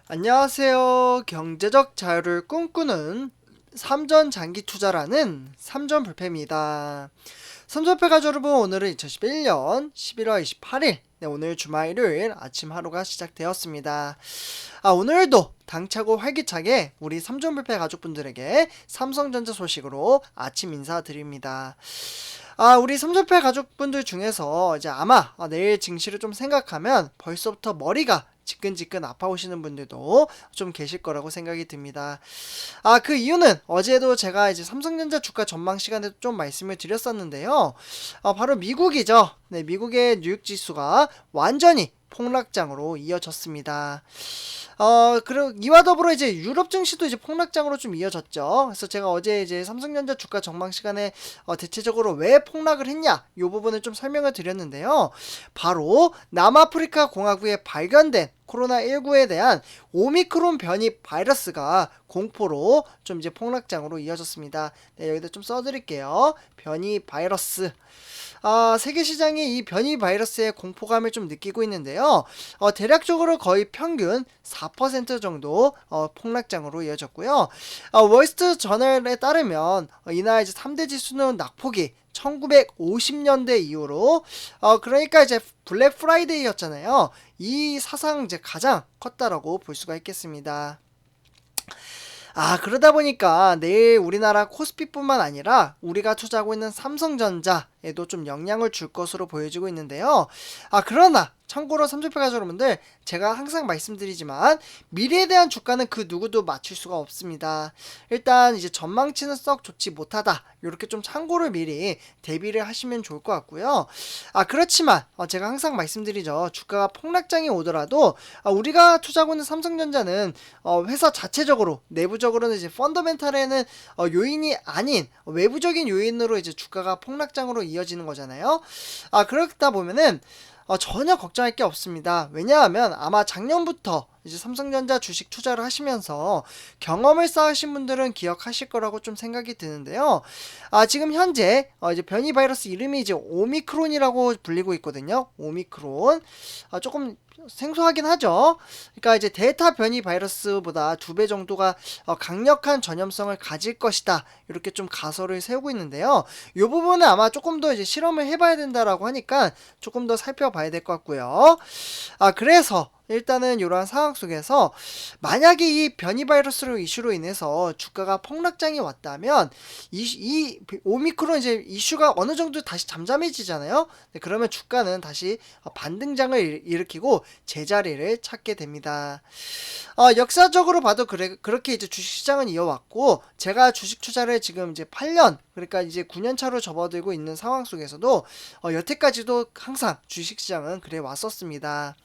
안녕하세요. 경제적 자유를 꿈꾸는 삼전 장기 투자라는 삼전불패입니다. 삼전불패 가족 여러분, 오늘은 2011년 11월 28일, 오늘 주말 일요일 아침 하루가 시작되었습니다. 오늘도 당차고 활기차게 우리 삼전불패 가족분들에게 삼성전자 소식으로 아침 인사드립니다. 우리 삼전패 가족분들 중에서 이제 아마 내일 증시를 좀 생각하면 벌써부터 머리가 지끈지끈 아파오시는 분들도 좀 계실 거라고 생각이 듭니다. 그 이유는 어제도 제가 이제 삼성전자 주가 전망 시간에 좀 말씀을 드렸었는데요. 바로 미국이죠. 네, 미국의 뉴욕 지수가 완전히 폭락장으로 이어졌습니다. 그리고 이와 더불어 이제 유럽 증시도 이제 폭락장으로 좀 이어졌죠. 그래서 제가 어제 이제 삼성전자 주가 전망 시간에 대체적으로 왜 폭락을 했냐, 이 부분을 좀 설명을 드렸는데요. 바로 남아프리카 공화국에 발견된 코로나19에 대한 오미크론 변이 바이러스가 공포로 좀 이제 폭락장으로 이어졌습니다. 네, 여기다 좀 써드릴게요. 변이 바이러스. 세계 시장이 이 변이 바이러스의 공포감을 좀 느끼고 있는데요. 대략적으로 거의 평균 4% 정도 폭락장으로 이어졌고요. 월스트 저널에 따르면 이날 이제 3대 지수는 낙폭이 1950년대 이후로 그러니까 이제 블랙 프라이데이였잖아요. 이 사상 이제 가장 컸다라고 볼 수가 있겠습니다. 그러다 보니까 내일 우리나라 코스피뿐만 아니라 우리가 투자하고 있는 삼성전자에도 좀 영향을 줄 것으로 보여지고 있는데요. 그러나 참고로 삼성표 가족 여러분들, 제가 항상 말씀드리지만 미래에 대한 주가는 그 누구도 맞출 수가 없습니다. 일단 이제 전망치는 썩 좋지 못하다, 이렇게 좀 참고를 미리 대비를 하시면 좋을 것 같고요. 그렇지만 제가 항상 말씀드리죠. 주가가 폭락장이 오더라도 우리가 투자하고 있는 삼성전자는 회사 자체적으로, 내부적으로는 이제 펀더멘탈에는 요인이 아닌 외부적인 요인으로 이제 주가가 폭락장으로 이어지는 거잖아요. 그렇다 보면은 전혀 걱정할 게 없습니다. 왜냐하면 아마 작년부터 이제 삼성전자 주식 투자를 하시면서 경험을 쌓으신 분들은 기억하실 거라고 좀 생각이 드는데요. 지금 현재 이제 변이 바이러스 이름이 이제 오미크론이라고 불리고 있거든요. 오미크론. 조금 생소하긴 하죠. 그러니까 이제 델타 변이 바이러스보다 2배 정도가 강력한 전염성을 가질 것이다, 이렇게 좀 가설을 세우고 있는데요. 이 부분은 아마 조금 더 이제 실험을 해봐야 된다라고 하니까 조금 더 살펴봐야 될 것 같고요. 그래서 일단은 이러한 상황 속에서 만약에 이 변이 바이러스로 이슈로 인해서 주가가 폭락장이 왔다면 이 오미크론 이제 이슈가 어느 정도 다시 잠잠해지잖아요. 네, 그러면 주가는 다시 반등장을 일으키고 제자리를 찾게 됩니다. 역사적으로 봐도 그렇게 이제 주식시장은 이어왔고, 제가 주식 투자를 지금 이제 8년, 그러니까 이제 9년 차로 접어들고 있는 상황 속에서도 여태까지도 항상 주식시장은 그래 왔었습니다.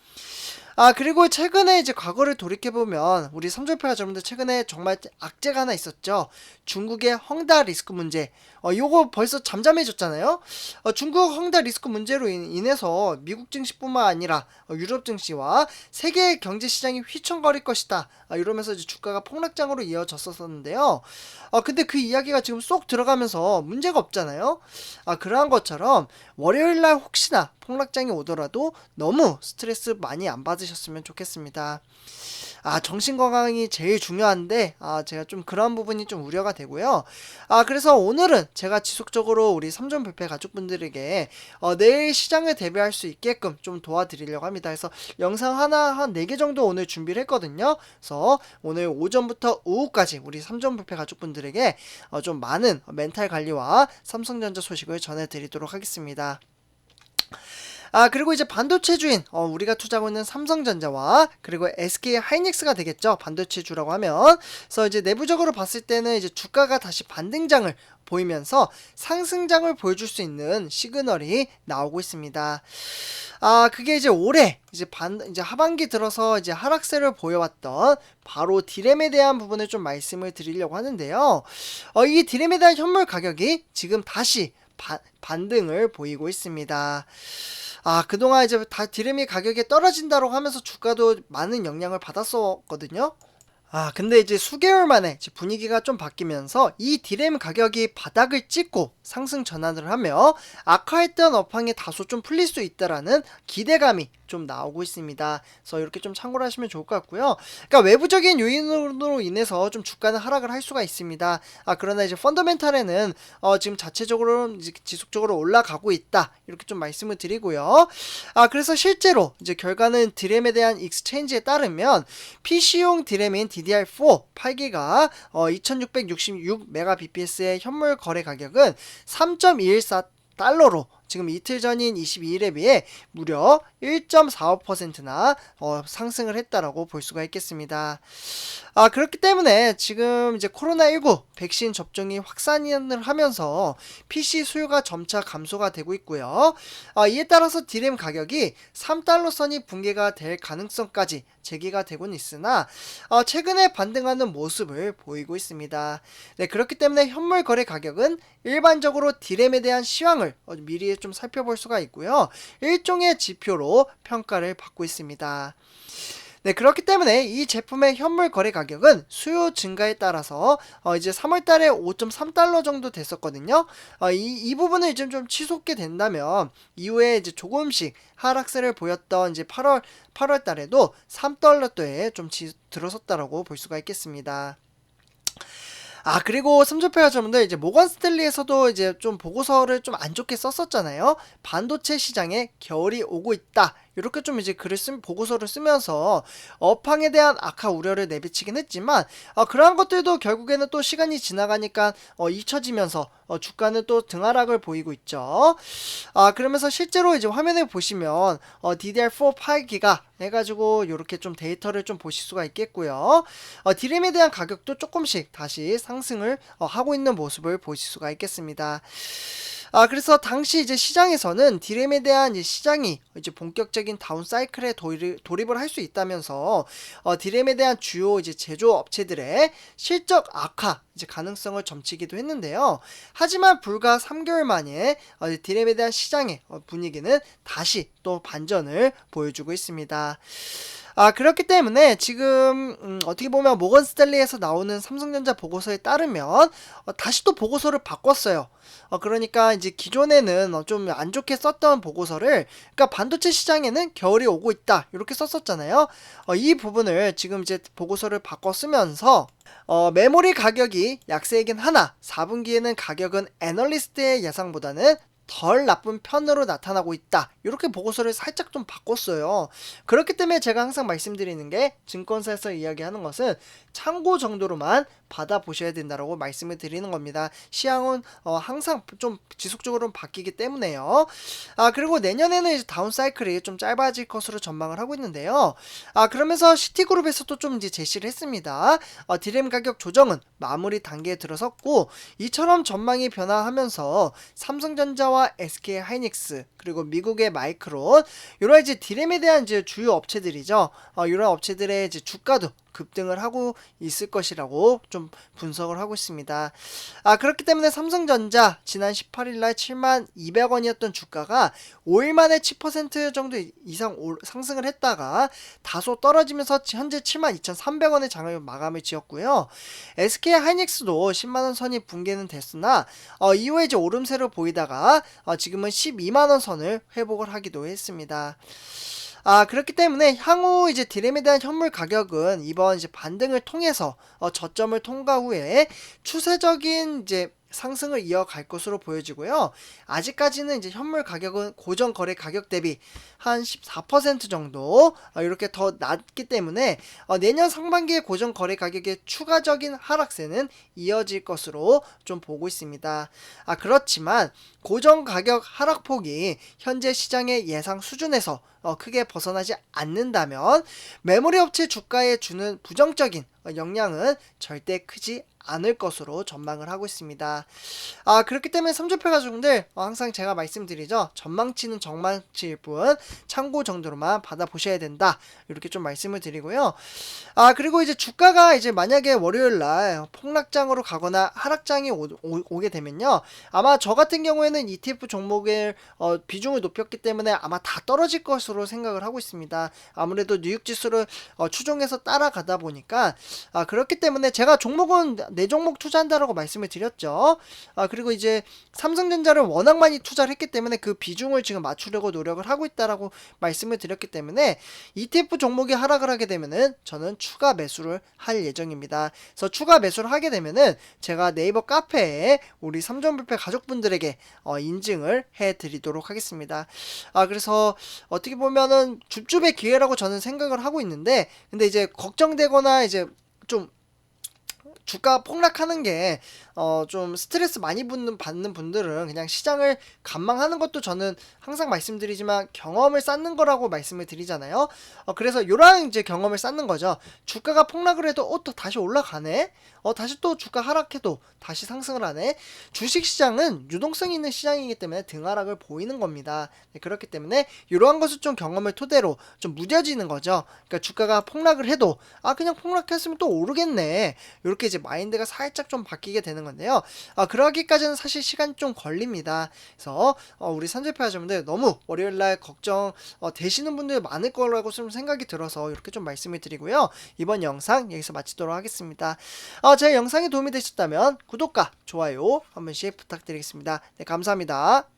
그리고 최근에 이제 과거를 돌이켜보면 우리 삼절패 여러분들, 최근에 정말 악재가 하나 있었죠. 중국의 헝다 리스크 문제. 요거 벌써 잠잠해졌잖아요. 중국 헝다 리스크 문제로 인해서 미국 증시뿐만 아니라 유럽 증시와 세계 경제 시장이 휘청거릴 것이다, 이러면서 이제 주가가 폭락장으로 이어졌었는데요. 근데 그 이야기가 지금 쏙 들어가면서 문제가 없잖아요. 그러한 것처럼 월요일날 혹시나 폭락장이 오더라도 너무 스트레스 많이 안 받으셨으면 좋겠습니다. 정신건강이 제일 중요한데 제가 좀 그런 부분이 좀 우려가 되고요. 그래서 오늘은 제가 지속적으로 우리 삼전불패 가족분들에게 내일 시장에 대비할 수 있게끔 좀 도와드리려고 합니다. 그래서 영상 하나 한 4개 정도 오늘 준비를 했거든요. 그래서 오늘 오전부터 오후까지 우리 삼전불패 가족분들에게 좀 많은 멘탈 관리와 삼성전자 소식을 전해드리도록 하겠습니다. 그리고 이제 반도체주인, 우리가 투자하고 있는 삼성전자와 그리고 SK 하이닉스가 되겠죠. 반도체주라고 하면. 그래서 이제 내부적으로 봤을 때는 이제 주가가 다시 반등장을 보이면서 상승장을 보여줄 수 있는 시그널이 나오고 있습니다. 그게 이제 올해 이제 하반기 들어서 이제 하락세를 보여왔던 바로 디램에 대한 부분을 좀 말씀을 드리려고 하는데요. 이 디램에 대한 현물 가격이 지금 다시 반등을 보이고 있습니다. 그동안 이제 다 디램이 가격이 떨어진다고 하면서 주가도 많은 영향을 받았었거든요. 근데 이제 수개월 만에 이제 분위기가 좀 바뀌면서 이 디램 가격이 바닥을 찍고 상승 전환을 하며 악화했던 업황이 다소 좀 풀릴 수 있다라는 기대감이 좀 나오고 있습니다. 그래서 이렇게 좀 참고를 하시면 좋을 것 같고요. 그러니까 외부적인 요인으로 인해서 좀 주가는 하락을 할 수가 있습니다. 그러나 이제 펀더멘탈에는 지금 자체적으로 이제 지속적으로 올라가고 있다. 이렇게 좀 말씀을 드리고요. 그래서 실제로 이제 결과는 디램에 대한 익스체인지에 따르면 PC용 디램인 DDR4 8기가 2666메가bps의 현물 거래 가격은 3.214달러로 지금 이틀 전인 22일에 비해 무려 1.45%나 상승을 했다라고 볼 수가 있겠습니다. 그렇기 때문에 지금 이제 코로나19 백신 접종이 확산을 하면서 PC 수요가 점차 감소가 되고 있고요. 이에 따라서 디램 가격이 3달러 선이 붕괴가 될 가능성까지 제기가 되고는 있으나 최근에 반등하는 모습을 보이고 있습니다. 네, 그렇기 때문에 현물 거래 가격은 일반적으로 디램에 대한 시황을 미리 좀 살펴볼 수가 있고요. 일종의 지표로 평가를 받고 있습니다. 네, 그렇기 때문에 이 제품의 현물 거래 가격은 수요 증가에 따라서 이제 3월 달에 5.3달러 정도 됐었거든요. 이 부분을 이제 좀 치솟게 된다면 이후에 이제 조금씩 하락세를 보였던 이제 8월 달에도 3달러대에 좀 들어섰다라고 볼 수가 있겠습니다. 그리고 삼조표 여러분들 이제 모건 스탠리에서도 이제 좀 보고서를 좀 안 좋게 썼었잖아요. 반도체 시장에 겨울이 오고 있다. 이렇게 좀 이제 보고서를 쓰면서 업황에 대한 악화 우려를 내비치긴 했지만 그러한 것들도 결국에는 또 시간이 지나가니까 잊혀지면서 주가는 또 등하락을 보이고 있죠. 그러면서 실제로 이제 화면에 보시면 DDR4 8기가 해가지고 이렇게 좀 데이터를 좀 보실 수가 있겠고요. 디램에 대한 가격도 조금씩 다시 상승을 하고 있는 모습을 보실 수가 있겠습니다. 그래서 당시 이제 시장에서는 디램에 대한 이제 시장이 이제 본격적인 다운 사이클에 돌입을 할 수 있다면서 디램에 대한 주요 이제 제조 업체들의 실적 악화 이제 가능성을 점치기도 했는데요. 하지만 불과 3개월 만에 디램에 대한 시장의 분위기는 다시 또 반전을 보여주고 있습니다. 그렇기 때문에 지금 어떻게 보면 모건 스탠리에서 나오는 삼성전자 보고서에 따르면 다시 또 보고서를 바꿨어요. 그러니까 이제 기존에는 좀 안 좋게 썼던 보고서를, 그러니까 반도체 시장에는 겨울이 오고 있다 이렇게 썼었잖아요. 이 부분을 지금 이제 보고서를 바꿔 쓰면서 메모리 가격이 약세이긴 하나 4분기에는 가격은 애널리스트의 예상보다는 덜 나쁜 편으로 나타나고 있다. 이렇게 보고서를 살짝 좀 바꿨어요. 그렇기 때문에 제가 항상 말씀드리는 게 증권사에서 이야기하는 것은 참고 정도로만 받아보셔야 된다라고 말씀을 드리는 겁니다. 시황은 항상 좀 지속적으로 바뀌기 때문에요. 그리고 내년에는 이제 다운 사이클이 좀 짧아질 것으로 전망을 하고 있는데요. 그러면서 시티그룹에서도 좀 이제 제시를 했습니다. 디램 가격 조정은 마무리 단계에 들어섰고 이처럼 전망이 변화하면서 삼성전자와 SK 하이닉스 그리고 미국의 마이크론 이런 이제 디램에 대한 이제 주요 업체들이죠. 이런 업체들의 이제 주가도 급등을 하고 있을 것이라고 좀 분석을 하고 있습니다. 그렇기 때문에 삼성전자 지난 18일날 72,200원이었던 주가가 5일 만에 10% 정도 이상 상승을 했다가 다소 떨어지면서 현재 72,300원의 장을 마감을 지었고요. SK 하이닉스도 10만원 선이 붕괴는 됐으나 이후에 이제 오름세를 보이다가 지금은 12만원 선을 회복을 하기도 했습니다. 그렇기 때문에 향후 이제 디램에 대한 현물 가격은 이번 이제 반등을 통해서 저점을 통과 후에 추세적인 이제 상승을 이어갈 것으로 보여지고요. 아직까지는 이제 현물 가격은 고정 거래 가격 대비 한 14% 정도 이렇게 더 낮기 때문에 내년 상반기에 고정 거래 가격의 추가적인 하락세는 이어질 것으로 좀 보고 있습니다. 그렇지만 고정 가격 하락폭이 현재 시장의 예상 수준에서 크게 벗어나지 않는다면 메모리 업체 주가에 주는 부정적인 영향은 절대 크지 않을 것으로 전망을 하고 있습니다. 그렇기 때문에 삼조표 가족분들 항상 제가 말씀드리죠. 전망치는 전망치일 뿐 참고 정도로만 받아보셔야 된다. 이렇게 좀 말씀을 드리고요. 그리고 이제 주가가 이제 만약에 월요일날 폭락장으로 가거나 하락장이 오게 되면요. 아마 저 같은 경우에는 ETF 종목의 비중을 높였기 때문에 아마 다 떨어질 것으로 것으로 생각을 하고 있습니다. 아무래도 뉴욕 지수를 추종해서 따라가다 보니까 그렇기 때문에 제가 종목은 4종목 투자한다라고 말씀을 드렸죠. 그리고 이제 삼성전자를 워낙 많이 투자를 했기 때문에 그 비중을 지금 맞추려고 노력을 하고 있다라고 말씀을 드렸기 때문에 ETF 종목이 하락을 하게 되면은 저는 추가 매수를 할 예정입니다. 그래서 추가 매수를 하게 되면은 제가 네이버 카페에 우리 삼성불패 가족분들에게 인증을 해드리도록 하겠습니다. 그래서 어떻게 보면은 줍줍의 기회라고 저는 생각을 하고 있는데, 근데 이제 걱정되거나 이제 좀 주가 폭락하는 게 좀 스트레스 많이 받는 분들은 그냥 시장을 관망하는 것도 저는 항상 말씀드리지만 경험을 쌓는 거라고 말씀을 드리잖아요. 그래서 요런 이제 경험을 쌓는 거죠. 주가가 폭락을 해도 또 다시 올라가네. 다시 또 주가 하락해도 다시 상승을 하네. 주식 시장은 유동성이 있는 시장이기 때문에 등하락을 보이는 겁니다. 네, 그렇기 때문에 이러한 것을 좀 경험을 토대로 좀 무뎌지는 거죠. 그러니까 주가가 폭락을 해도 그냥 폭락했으면 또 오르겠네. 이렇게 이제 마인드가 살짝 좀 바뀌게 되는 건데요. 그러기까지는 사실 시간이 좀 걸립니다. 그래서 우리 산재파자분들 너무 월요일날 걱정 되시는 분들 많을 거라고 좀 생각이 들어서 이렇게 좀 말씀을 드리고요. 이번 영상 여기서 마치도록 하겠습니다. 제 영상이 도움이 되셨다면 구독과 좋아요 한 번씩 부탁드리겠습니다. 네, 감사합니다.